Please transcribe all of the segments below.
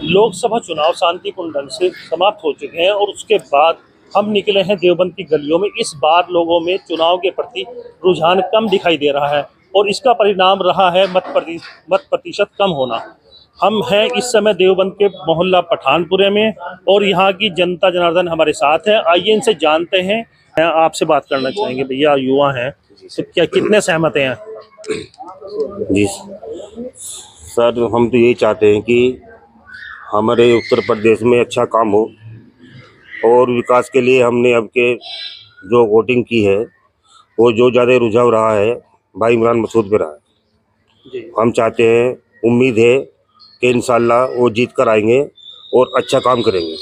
लोकसभा चुनाव शांतिपूर्ण ढंग से समाप्त हो चुके हैं और उसके बाद हम निकले हैं देवबंद की गलियों में। इस बार लोगों में चुनाव के प्रति रुझान कम दिखाई दे रहा है और इसका परिणाम रहा है मत प्रतिशत कम होना। हम हैं इस समय देवबंद के मोहल्ला पठानपुरे में और यहाँ की जनता जनार्दन हमारे साथ है। आइए इनसे जानते हैं। आपसे बात करना चाहेंगे, भैया युवा हैं तो क्या कितने सहमत हैं? जी सर, हम तो यही चाहते हैं कि हमारे उत्तर प्रदेश में अच्छा काम हो और विकास के लिए हमने अब के जो वोटिंग की है वो जो ज़्यादा रुझाव रहा है भाई इमरान मसूद पे रहा है। हम चाहते हैं, उम्मीद है कि इंशाल्लाह वो जीत कर आएंगे और अच्छा काम करेंगे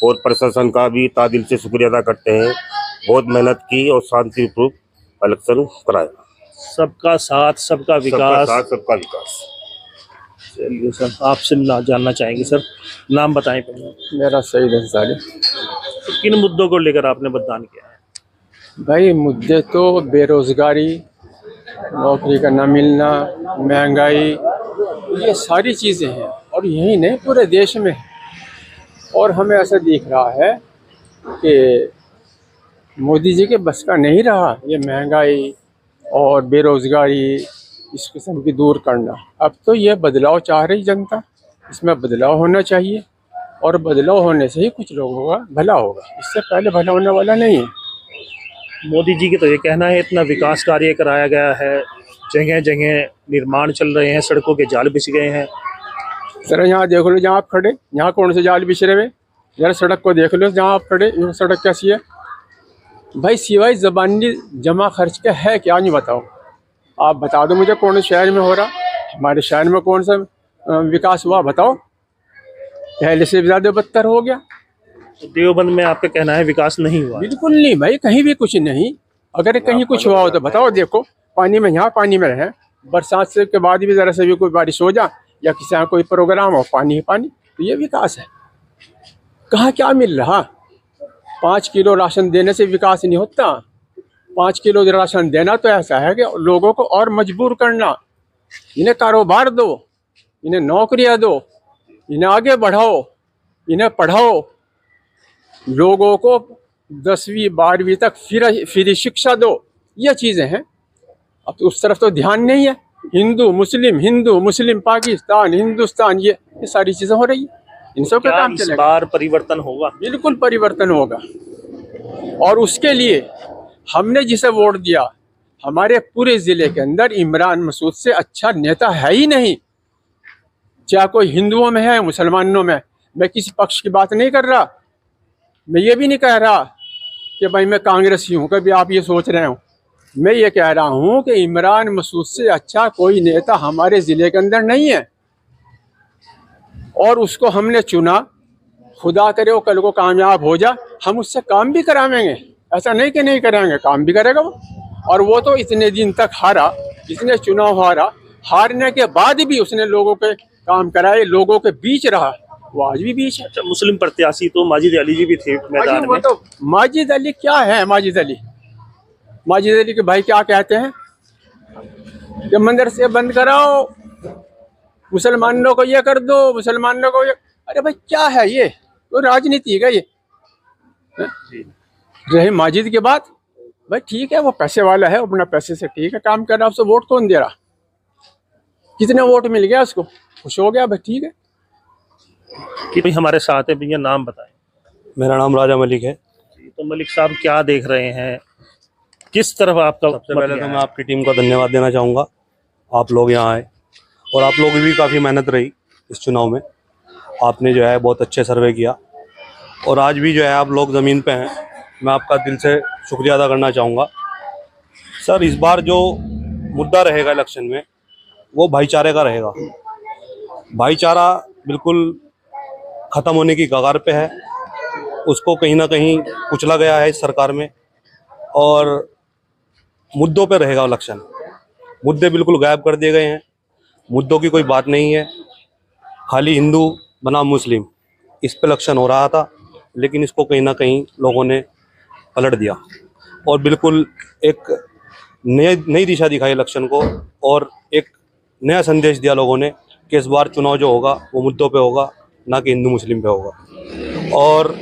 और प्रशासन का भी तादिल से शुक्रिया अदा करते हैं। बहुत मेहनत की और शांतिपूर्वक इलेक्शन कराया। सबका साथ सबका विकास। सबका विकास। चलिए सर, आपसे जानना चाहेंगे सर, नाम बताएं पहले। मेरा सईद अंसारी। तो किन मुद्दों को लेकर आपने मतदान किया है? भाई मुद्दे तो बेरोजगारी, नौकरी का न मिलना, महंगाई, ये सारी चीज़ें हैं और यही नहीं पूरे देश में। और हमें ऐसा दिख रहा है कि मोदी जी के बस का नहीं रहा ये महंगाई और बेरोजगारी इस किस्म की दूर करना। अब तो ये बदलाव चाह रही जनता, इसमें बदलाव होना चाहिए और बदलाव होने से ही कुछ लोगों का भला होगा, इससे पहले भला होने वाला नहीं है। मोदी जी की तो ये कहना है इतना विकास कार्य कराया गया है, जगह जगह निर्माण चल रहे हैं, सड़कों के जाल बिछ गए हैं। सर यहाँ देख लो, जहाँ आप खड़े, यहाँ कौन से जाल बिछ रहे हैं? जरा सड़क को देख लो जहाँ आप खड़े, ये सड़क कैसी है भाई? सिवाय ज़बानी जमा खर्च के है क्या, नहीं बताओ। आप बता दो मुझे कौन शहर में हो रहा, हमारे शहर में कौन सा विकास हुआ बताओ? पहले से ज़्यादा बदतर हो गया। तो देवबंद में आपका कहना है विकास नहीं हुआ? बिल्कुल नहीं भाई, कहीं भी कुछ नहीं। अगर कहीं कुछ हुआ हो तो बताओ। देखो पानी में, यहाँ पानी में रहे, बरसात से के बाद भी ज़रा से भी कोई बारिश हो जा या किसी यहाँ कोई प्रोग्राम हो, पानी ही पानी, तो ये विकास है। कहाँ क्या मिल रहा? 5 किलो राशन देने से विकास नहीं होता। 5 किलो राशन देना तो ऐसा है कि लोगों को और मजबूर करना, इन्हें कारोबार दो, इन्हें नौकरियां दो, इन्हें आगे बढ़ाओ, इन्हें पढ़ाओ, लोगों को 10वीं 12वीं तक फ्री शिक्षा दो। ये चीज़ें हैं। अब तो उस तरफ तो ध्यान नहीं है। हिंदू मुस्लिम, पाकिस्तान, हिंदुस्तान, ये सारी चीज़ें हो रही है। इन सब का काम चलेगा। इस बार परिवर्तन होगा? बिल्कुल परिवर्तन होगा और उसके लिए हमने जिसे वोट दिया, हमारे पूरे ज़िले के अंदर इमरान मसूद से अच्छा नेता है ही नहीं। चाहे कोई हिंदुओं में है, मुसलमानों में। मैं किसी पक्ष की बात नहीं कर रहा। मैं ये भी नहीं कह रहा कि भाई मैं कांग्रेसी हूँ, कभी आप ये सोच रहे हो। मैं ये कह रहा हूँ कि इमरान मसूद से अच्छा कोई नेता हमारे ज़िले के अंदर नहीं है और उसको हमने चुना। खुदा करे वो कल को कामयाब हो जा, हम उससे काम भी करावेंगे। ऐसा नहीं कि नहीं कराएंगे, काम भी करेगा वो। और वो तो इतने दिन तक हारा, इतने चुनाव हारा, हारने के बाद भी उसने लोगों के काम कराए, लोगों के बीच रहा, वो आज भी बीच है। अच्छा, मुस्लिम प्रत्याशी तो माजिद अली जी भी थे मैदान में। तो माजिद अली क्या है? माजिद अली के भाई क्या कहते हैं कि मंदिर से बंद कराओ, मुसलमानों को ये कर दो, मुसलमानों को ये। अरे भाई क्या है ये? तो राजनीति है ये। रही माजिद के बात, भाई ठीक है, वो पैसे वाला है, अपना पैसे से ठीक है काम कर रहा है। उससे वोट कौन दे रहा? कितने वोट मिल गया उसको, खुश हो गया, भाई ठीक है। कि भाई हमारे साथ है, भैया नाम बताएं। मेरा नाम राजा मलिक है। तो मलिक साहब क्या देख रहे हैं, किस तरफ आपका? सबसे पहले तो मैं आपकी टीम को धन्यवाद देना चाहूँगा, आप लोग यहाँ आए और आप लोगों की भी काफ़ी मेहनत रही इस चुनाव में। आपने जो है बहुत अच्छे सर्वे किया और आज भी जो है आप लोग ज़मीन पे हैं। मैं आपका दिल से शुक्रिया अदा करना चाहूँगा। सर, इस बार जो मुद्दा रहेगा इलेक्शन में वो भाईचारे का रहेगा। भाईचारा बिल्कुल ख़त्म होने की कगार पे है, उसको कहीं ना कहीं कुचला गया है इस सरकार में और मुद्दों पे रहेगा इलेक्शन। मुद्दे बिल्कुल गायब कर दिए गए हैं, मुद्दों की कोई बात नहीं है, खाली हिंदू बनाम मुस्लिम इस पे इलेक्शन हो रहा था, लेकिन इसको कहीं ना कहीं लोगों ने पलट दिया और बिल्कुल एक नई दिशा दिखाई इलेक्शन को और एक नया संदेश दिया लोगों ने कि इस बार चुनाव जो होगा वो मुद्दों पे होगा, ना कि हिंदू मुस्लिम पे होगा। और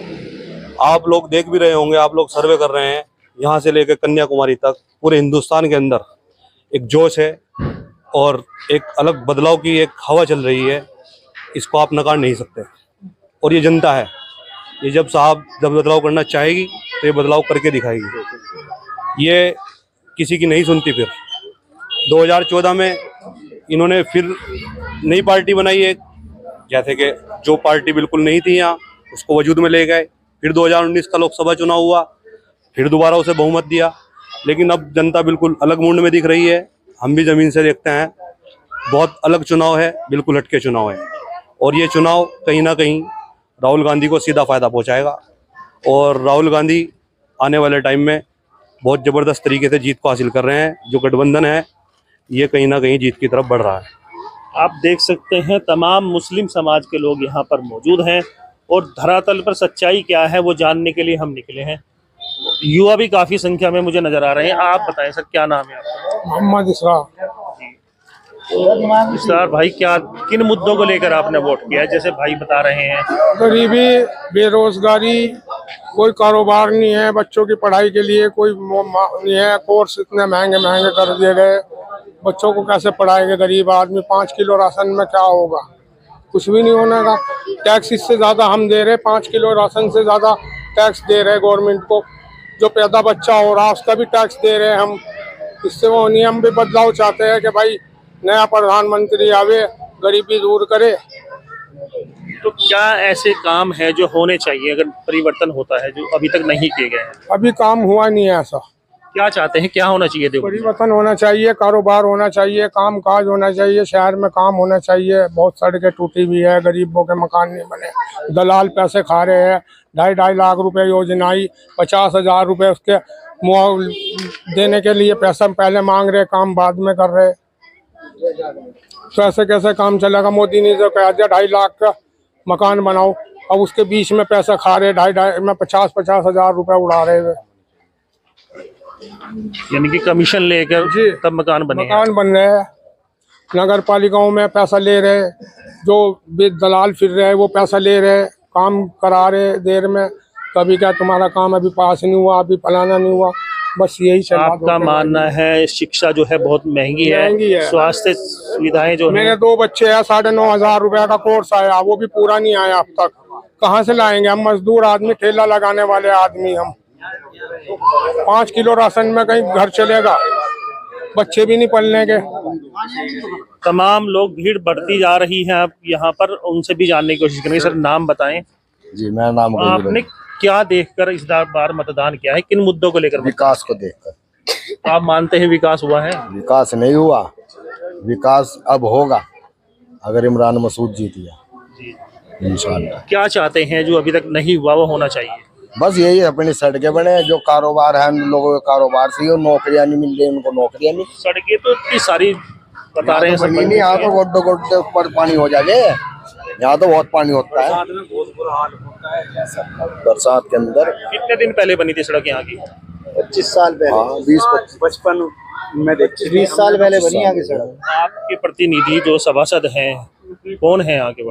आप लोग देख भी रहे होंगे, आप लोग सर्वे कर रहे हैं, यहाँ से लेकर कन्याकुमारी तक पूरे हिंदुस्तान के अंदर एक जोश है और एक अलग बदलाव की एक हवा चल रही है। इसको आप नकार नहीं सकते। और ये जनता है, ये जब बदलाव करना चाहेगी तो ये बदलाव करके दिखाएगी। ये किसी की नहीं सुनती। फिर 2014 में इन्होंने फिर नई पार्टी बनाई एक, जैसे कि जो पार्टी बिल्कुल नहीं थी यहाँ उसको वजूद में ले गए। फिर 2019 का लोकसभा चुनाव हुआ, फिर दोबारा उसे बहुमत दिया। लेकिन अब जनता बिल्कुल अलग मूड में दिख रही है। हम भी ज़मीन से देखते हैं, बहुत अलग चुनाव है, बिल्कुल हटके चुनाव है। और ये चुनाव कहीं ना कहीं राहुल गांधी को सीधा फ़ायदा पहुंचाएगा। और राहुल गांधी आने वाले टाइम में बहुत ज़बरदस्त तरीके से जीत को हासिल कर रहे हैं। जो गठबंधन है ये कहीं ना कहीं जीत की तरफ बढ़ रहा है। आप देख सकते हैं तमाम मुस्लिम समाज के लोग यहाँ पर मौजूद हैं और धरातल पर सच्चाई क्या है वो जानने के लिए हम निकले हैं। युवा भी काफ़ी संख्या में मुझे नज़र आ रहे हैं। आप बताएं सर, क्या नाम है आपका? मोहम्मद इसरार। इसरार भाई, क्या किन मुद्दों को लेकर आपने वोट किया है? जैसे भाई बता रहे हैं, गरीबी, बेरोजगारी, कोई कारोबार नहीं है, बच्चों की पढ़ाई के लिए कोई नहीं है, कोर्स इतने महंगे महंगे कर दिए गए, बच्चों को कैसे पढ़ाएंगे गरीब आदमी? 5 किलो राशन में क्या होगा? कुछ भी नहीं होने का। टैक्स इससे ज़्यादा हम दे रहे, 5 किलो राशन से ज़्यादा टैक्स दे रहे गवर्नमेंट को। जो पैदा बच्चा हो रहा उसका भी टैक्स दे रहे हैं हम। इससे वो नियम भी बदलाव चाहते हैं कि भाई नया प्रधानमंत्री आवे, गरीबी दूर करे। तो क्या ऐसे काम है जो होने चाहिए अगर परिवर्तन होता है, जो अभी तक नहीं किए गए हैं? अभी काम हुआ नहीं है ऐसा। क्या चाहते हैं, क्या होना चाहिए? देखो, परिवर्तन होना चाहिए, कारोबार होना चाहिए, काम काज होना चाहिए, शहर में काम होना चाहिए। बहुत सड़कें टूटी हुई है, गरीबों के मकान नहीं बने, दलाल पैसे खा रहे हैं। 2.5 लाख रुपए योजना आई, 50,000 रुपए उसके मुआवजा देने के लिए पैसा पहले मांग रहे, काम बाद में कर रहे। तो ऐसे कैसे काम चलेगा? मोदी ने जो कहा 2.5 लाख का मकान बनाओ, अब उसके बीच में पैसा खा रहे, 2.5 में 50,000 रुपए उड़ा रहे। यानी कि कमीशन लेकर तब मकान बने हैं। मकान बन रहे हैं, नगर पालिकाओं में पैसा ले रहे, जो भी दलाल फिर रहे वो पैसा ले रहे, काम करा रहे देर में। कभी क्या तुम्हारा काम अभी पास नहीं हुआ, अभी फलाना नहीं हुआ, बस यही चल रहा है। आपका मानना है शिक्षा जो है बहुत महंगी है, स्वास्थ्य सुविधाएं जो मेरे है। 2 बच्चे हैं, 9,500 रुपए का कोर्स आया, वो भी पूरा नहीं आया अब तक। कहाँ से लाएंगे हम? मजदूर आदमी, ठेला लगाने वाले आदमी हम। 5 किलो राशन में कहीं घर चलेगा? बच्चे भी नहीं पलने के। तमाम लोग, भीड़ बढ़ती जा रही है। आप यहाँ पर उनसे भी जानने की कोशिश करेंगे। सर, नाम बताएं। जी, मेरा नाम आपने क्या देखकर इस बार मतदान किया है? किन मुद्दों को लेकर? विकास को देखकर। आप मानते हैं विकास हुआ है? विकास नहीं हुआ, विकास अब होगा अगर इमरान मसूद जीत गया इंशाल्लाह। क्या चाहते हैं जो अभी तक नहीं हुआ वो होना चाहिए? बस यही अपनी सड़कें बने, जो कारोबार है उन लोगों के कारोबार से, नौकरियां नहीं मिल रही उनको, नौकरियां नहीं। सड़कें तो इतनी सारी बता रहे हैं सब। नहीं, यहाँ तो गोड्डे गोड्डे ऊपर पानी हो जाए। यहाँ तो बहुत पानी होता है बरसात के अंदर। कितने दिन पहले बनी थी सड़क यहाँ की? 25 साल पहले। हाँ, 20-55 में 20 साल पहले बनी यहाँ की सड़क। आपके प्रतिनिधि जो सभासद हैं कौन है यहाँ के?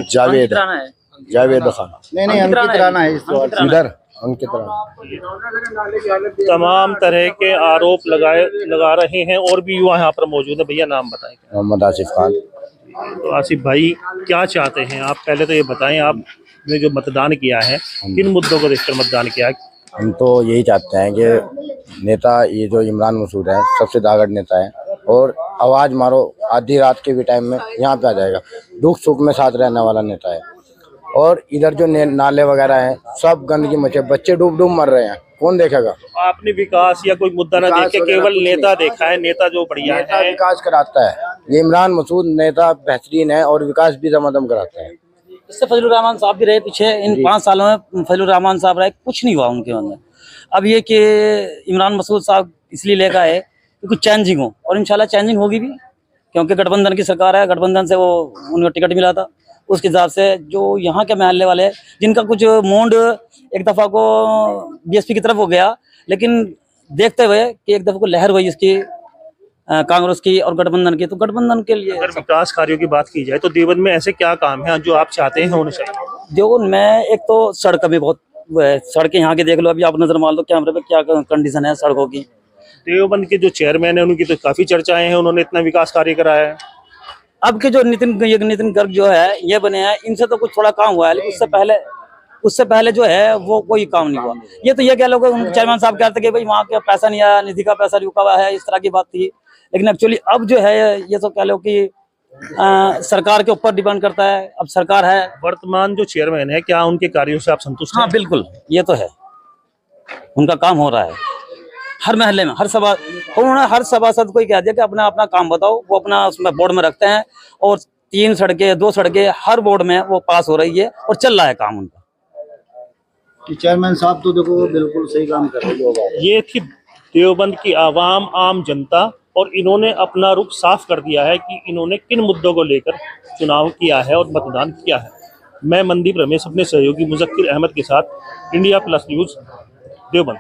जावेद खान। नहीं, अंकित राणा है इधर, अंकित राणा। तमाम तरह के आरोप लगा रहे हैं और भी युवा यहाँ पर मौजूद है। भैया नाम बताएं। मोहम्मद आसिफ खान। तो आसिफ भाई, क्या चाहते हैं आप? पहले तो ये बताएं, आपने जो मतदान किया है किन मुद्दों को देखकर मतदान किया है? हम तो यही चाहते हैं कि नेता ये जो इमरान मसूद है सबसे दागड़ नेता है, और आवाज़ मारो आधी रात के भी टाइम में यहाँ पे आ जाएगा। दुख सुख में साथ रहने वाला नेता है। और इधर जो नाले वगैरह हैं सब गंदगी मचे, बच्चे डूब डूब मर रहे हैं, कौन देखेगा? आपने विकास या कोई मुद्दा ना देख के केवल नेता देखा है? नेता जो बढ़िया नेता है, विकास कराता है। ये इमरान मसूद नेता बेहतरीन है और विकास भी दमादम कराता है। इससे फजलुर रहमान साहब भी रहे पीछे, इन 5 सालों में फजलुर रहमान साहब रहे, कुछ नहीं हुआ उनके अंदर। अब ये कि इमरान मसूद साहब इसलिए लेकर आए कि कुछ चेंजिंग हो, और इंशाल्लाह चेंजिंग होगी भी, क्योंकि गठबंधन की सरकार है, गठबंधन से वो उनको टिकट मिला था। उसके हिसाब से जो यहाँ के महल्ले वाले जिनका कुछ मूड एक दफ़ा को बीएसपी की तरफ हो गया, लेकिन देखते हुए कि एक दफ़ा को लहर हुई इसकी कांग्रेस की और गठबंधन की, तो गठबंधन के लिए। अगर विकास कार्यों की बात की जाए तो देवबंद में ऐसे क्या काम है जो आप चाहते हैं होने चाहिए? देवबंद में एक तो सड़क भी बहुत वो है, सड़कें यहाँ की देख लो, अभी आप नजर मार लो कैमरे पे क्या कंडीशन है सड़कों की। देवबंद के जो चेयरमैन है उनकी तो काफी चर्चाएं हैं, उन्होंने इतना विकास कार्य कराया है। अब के जो नितिन गर्ग जो है ये बने हैं, इनसे तो कुछ थोड़ा काम हुआ है, लेकिन उससे पहले जो है वो कोई काम नहीं हुआ। ये तो ये कह लो, चेयरमैन साहब कहते कि भाई वहाँ का पैसा नहीं आया, निधि का पैसा रुका हुआ है, इस तरह की बात थी। लेकिन एक्चुअली अब जो है ये तो कह लो कि सरकार के ऊपर डिपेंड करता है। अब सरकार है, वर्तमान जो चेयरमैन है, क्या उनके कार्यों से आप संतुष्ट हैं? हाँ बिल्कुल, ये तो है, उनका काम हो रहा है। हर महल्ले में उन्होंने हर सभासद को ही कह दिया कि अपना अपना काम बताओ, वो अपना उसमें बोर्ड में रखते हैं, और 2 सड़कें हर बोर्ड में वो पास हो रही है और चल रहा है काम उनका। चेयरमैन साहब तो देखो बिल्कुल सही काम कर रहे हैं। ये थी देवबंद की आवाम, आम जनता, और इन्होंने अपना रुख साफ कर दिया है कि इन्होंने किन मुद्दों को लेकर चुनाव किया है और मतदान किया है। मैं मनदीप रमेश अपने सहयोगी मुजक्किर अहमद के साथ, इंडिया प्लस न्यूज़, देवबंद।